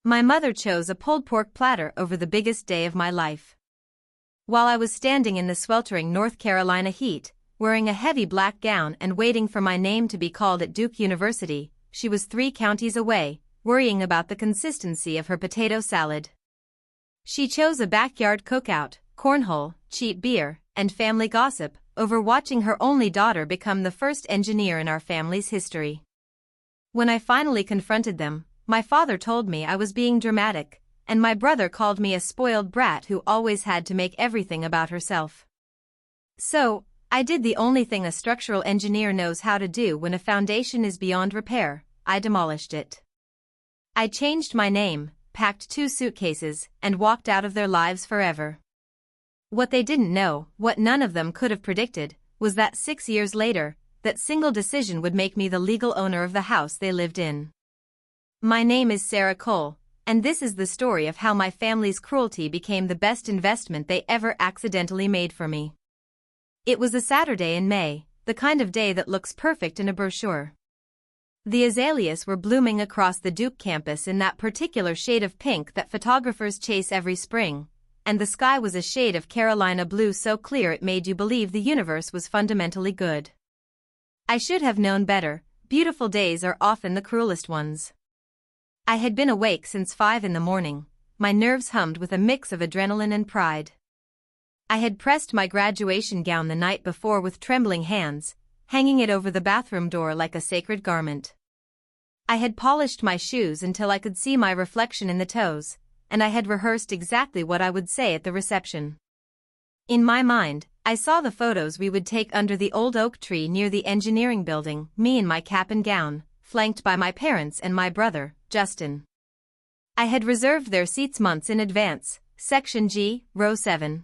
My mother chose a pulled pork platter over the biggest day of my life. While I was standing in the sweltering North Carolina heat, wearing a heavy black gown and waiting for my name to be called at Duke University, she was 3 counties away, worrying about the consistency of her potato salad. She chose a backyard cookout, cornhole, cheap beer, and family gossip, over watching her only daughter become the first engineer in our family's history. When I finally confronted them, my father told me I was being dramatic, and my brother called me a spoiled brat who always had to make everything about herself. So, I did the only thing a structural engineer knows how to do when a foundation is beyond repair. I demolished it. I changed my name, packed 2 suitcases, and walked out of their lives forever. What they didn't know, what none of them could have predicted, was that 6 years later, that single decision would make me the legal owner of the house they lived in. My name is Sarah Cole, and this is the story of how my family's cruelty became the best investment they ever accidentally made for me. It was a Saturday in May, the kind of day that looks perfect in a brochure. The azaleas were blooming across the Duke campus in that particular shade of pink that photographers chase every spring, and the sky was a shade of Carolina blue so clear it made you believe the universe was fundamentally good. I should have known better. Beautiful days are often the cruelest ones. I had been awake since 5 in the morning, my nerves hummed with a mix of adrenaline and pride. I had pressed my graduation gown the night before with trembling hands, hanging it over the bathroom door like a sacred garment. I had polished my shoes until I could see my reflection in the toes, and I had rehearsed exactly what I would say at the reception. In my mind, I saw the photos we would take under the old oak tree near the engineering building, me in my cap and gown, flanked by my parents and my brother, Justin. I had reserved their seats months in advance, Section G, Row 7.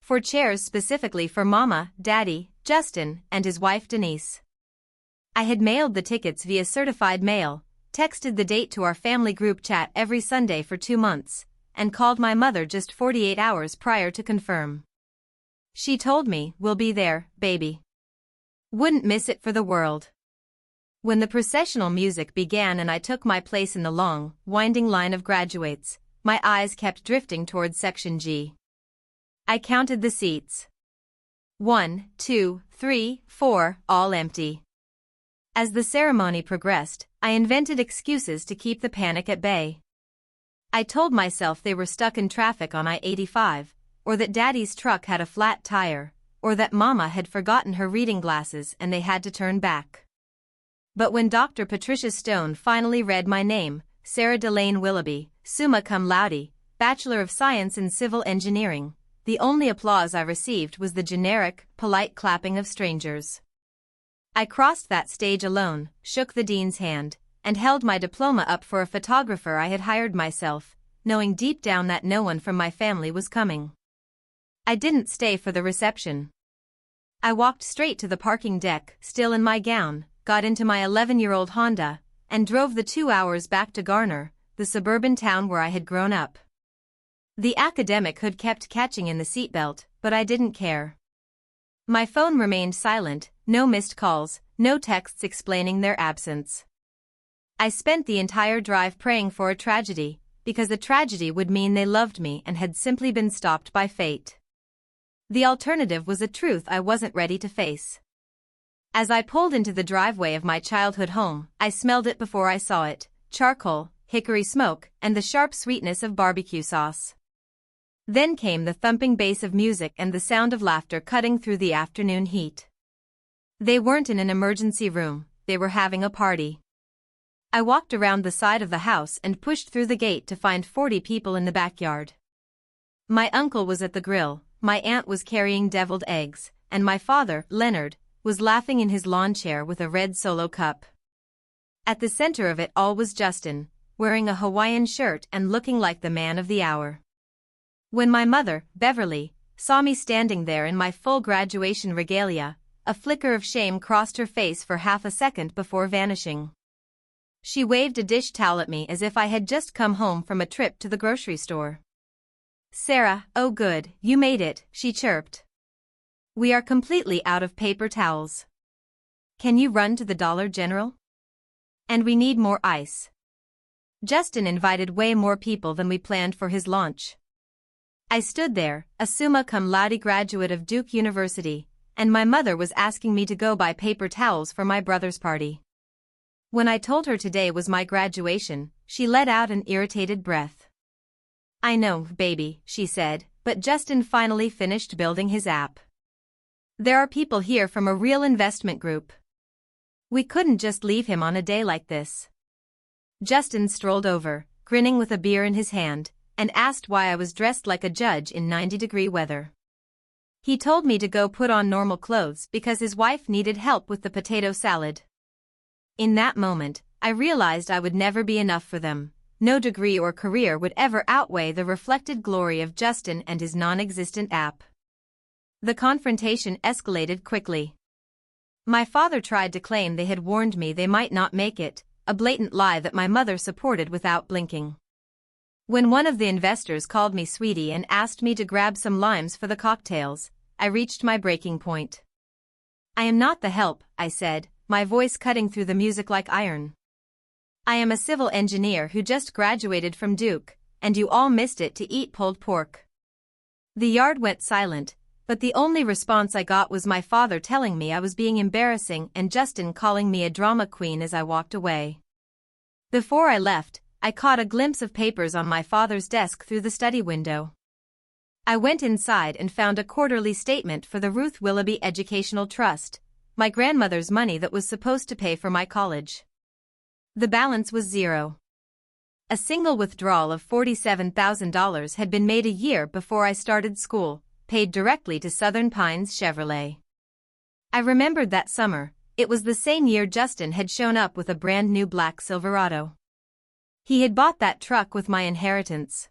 For chairs specifically for Mama, Daddy, Justin, and his wife Denise. I had mailed the tickets via certified mail, texted the date to our family group chat every Sunday for 2 months, and called my mother just 48 hours prior to confirm. She told me, "We'll be there, baby. Wouldn't miss it for the world." When the processional music began and I took my place in the long, winding line of graduates, my eyes kept drifting towards Section G. I counted the seats. 1, 2, 3, 4, all empty. As the ceremony progressed, I invented excuses to keep the panic at bay. I told myself they were stuck in traffic on I-85, or that Daddy's truck had a flat tire, or that Mama had forgotten her reading glasses and they had to turn back. But when Dr. Patricia Stone finally read my name, Sarah Delane Willoughby, summa cum laude, Bachelor of Science in Civil Engineering, the only applause I received was the generic, polite clapping of strangers. I crossed that stage alone, shook the dean's hand, and held my diploma up for a photographer I had hired myself, knowing deep down that no one from my family was coming. I didn't stay for the reception. I walked straight to the parking deck, still in my gown, got into my 11-year-old Honda, and drove the 2 hours back to Garner, the suburban town where I had grown up. The academic hood kept catching in the seatbelt, but I didn't care. My phone remained silent, no missed calls, no texts explaining their absence. I spent the entire drive praying for a tragedy, because a tragedy would mean they loved me and had simply been stopped by fate. The alternative was a truth I wasn't ready to face. As I pulled into the driveway of my childhood home, I smelled it before I saw it: charcoal, hickory smoke, and the sharp sweetness of barbecue sauce. Then came the thumping bass of music and the sound of laughter cutting through the afternoon heat. They weren't in an emergency room, they were having a party. I walked around the side of the house and pushed through the gate to find 40 people in the backyard. My uncle was at the grill, my aunt was carrying deviled eggs, and my father, Leonard, was laughing in his lawn chair with a red Solo cup. At the center of it all was Justin, wearing a Hawaiian shirt and looking like the man of the hour. When my mother, Beverly, saw me standing there in my full graduation regalia, a flicker of shame crossed her face for half a second before vanishing. She waved a dish towel at me as if I had just come home from a trip to the grocery store. "Sarah, oh good, you made it," she chirped. "We are completely out of paper towels. Can you run to the Dollar General? And we need more ice." Justin invited way more people than we planned for his launch. I stood there, a summa cum laude graduate of Duke University, and my mother was asking me to go buy paper towels for my brother's party. When I told her today was my graduation, she let out an irritated breath. "I know, baby," she said, but Justin finally finished building his app. "There are people here from a real investment group. We couldn't just leave him on a day like this." Justin strolled over, grinning with a beer in his hand, and asked why I was dressed like a judge in 90-degree weather. He told me to go put on normal clothes because his wife needed help with the potato salad. In that moment, I realized I would never be enough for them. No degree or career would ever outweigh the reflected glory of Justin and his non-existent app. The confrontation escalated quickly. My father tried to claim they had warned me they might not make it, a blatant lie that my mother supported without blinking. When one of the investors called me sweetie and asked me to grab some limes for the cocktails, I reached my breaking point. "I am not the help," I said, my voice cutting through the music like iron. "I am a civil engineer who just graduated from Duke, and you all missed it to eat pulled pork." The yard went silent, but the only response I got was my father telling me I was being embarrassing and Justin calling me a drama queen as I walked away. Before I left, I caught a glimpse of papers on my father's desk through the study window. I went inside and found a quarterly statement for the Ruth Willoughby Educational Trust, my grandmother's money that was supposed to pay for my college. The balance was zero. A single withdrawal of $47,000 had been made a year before I started school, paid directly to Southern Pines Chevrolet. I remembered that summer. It was the same year Justin had shown up with a brand new black Silverado. He had bought that truck with my inheritance.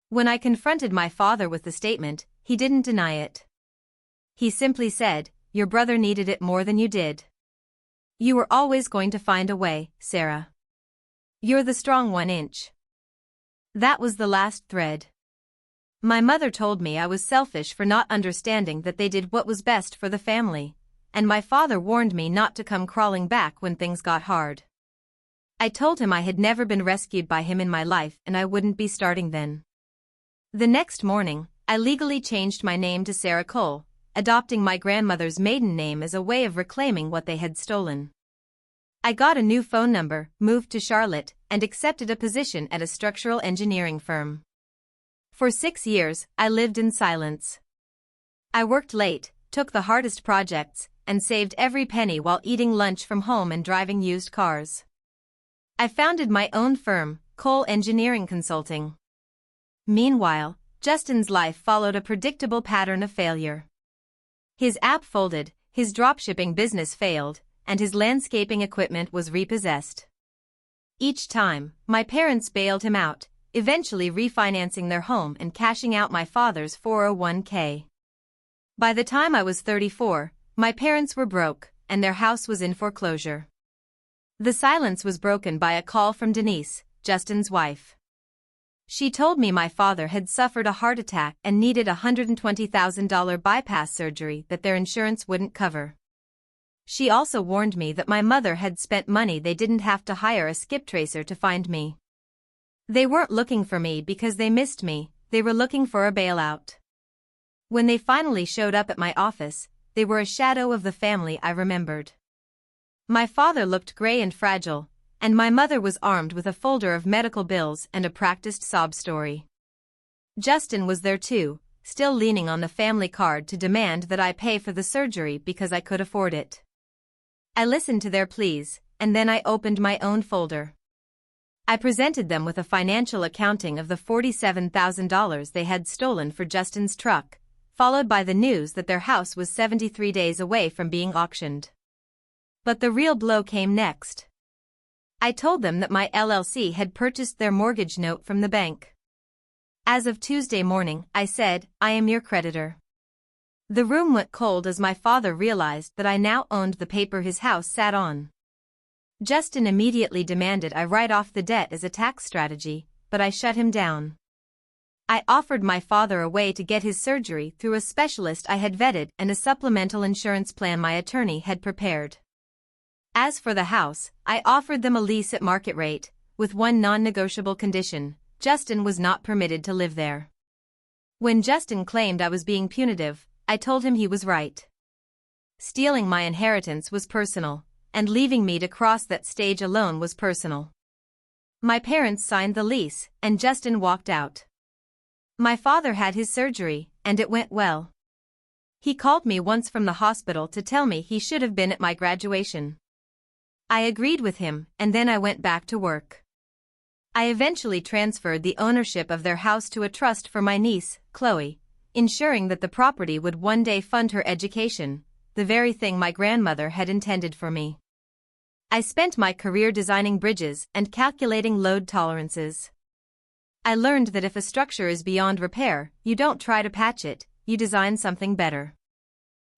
When I confronted my father with the statement, he didn't deny it. He simply said, "Your brother needed it more than you did. You were always going to find a way, Sarah. You're the strong 1 inch." That was the last thread. My mother told me I was selfish for not understanding that they did what was best for the family, and my father warned me not to come crawling back when things got hard. I told him I had never been rescued by him in my life and I wouldn't be starting then. The next morning, I legally changed my name to Sarah Cole, adopting my grandmother's maiden name as a way of reclaiming what they had stolen. I got a new phone number, moved to Charlotte, and accepted a position at a structural engineering firm. For 6 years, I lived in silence. I worked late, took the hardest projects, and saved every penny while eating lunch from home and driving used cars. I founded my own firm, Cole Engineering Consulting. Meanwhile, Justin's life followed a predictable pattern of failure. His app folded, his dropshipping business failed, and his landscaping equipment was repossessed. Each time, my parents bailed him out, eventually refinancing their home and cashing out my father's 401k. By the time I was 34, my parents were broke, and their house was in foreclosure. The silence was broken by a call from Denise, Justin's wife. She told me my father had suffered a heart attack and needed a $120,000 bypass surgery that their insurance wouldn't cover. She also warned me that my mother had spent money they didn't have to hire a skip tracer to find me. They weren't looking for me because they missed me, they were looking for a bailout. When they finally showed up at my office, they were a shadow of the family I remembered. My father looked gray and fragile, and my mother was armed with a folder of medical bills and a practiced sob story. Justin was there too, still leaning on the family card to demand that I pay for the surgery because I could afford it. I listened to their pleas, and then I opened my own folder. I presented them with a financial accounting of the $47,000 they had stolen for Justin's truck, followed by the news that their house was 73 days away from being auctioned. But the real blow came next. I told them that my LLC had purchased their mortgage note from the bank. As of Tuesday morning, I said, "I am your creditor." The room went cold as my father realized that I now owned the paper his house sat on. Justin immediately demanded I write off the debt as a tax strategy, but I shut him down. I offered my father a way to get his surgery through a specialist I had vetted and a supplemental insurance plan my attorney had prepared. As for the house, I offered them a lease at market rate, with one non-negotiable condition: Justin was not permitted to live there. When Justin claimed I was being punitive, I told him he was right. Stealing my inheritance was personal, and leaving me to cross that stage alone was personal. My parents signed the lease, and Justin walked out. My father had his surgery, and it went well. He called me once from the hospital to tell me he should have been at my graduation. I agreed with him, and then I went back to work. I eventually transferred the ownership of their house to a trust for my niece, Chloe, ensuring that the property would one day fund her education, the very thing my grandmother had intended for me. I spent my career designing bridges and calculating load tolerances. I learned that if a structure is beyond repair, you don't try to patch it, you design something better.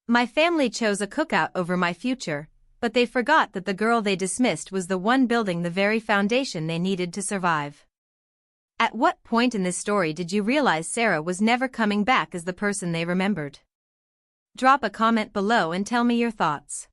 My family chose a cookout over my future, but they forgot that the girl they dismissed was the one building the very foundation they needed to survive. At what point in this story did you realize Sarah was never coming back as the person they remembered? Drop a comment below and tell me your thoughts.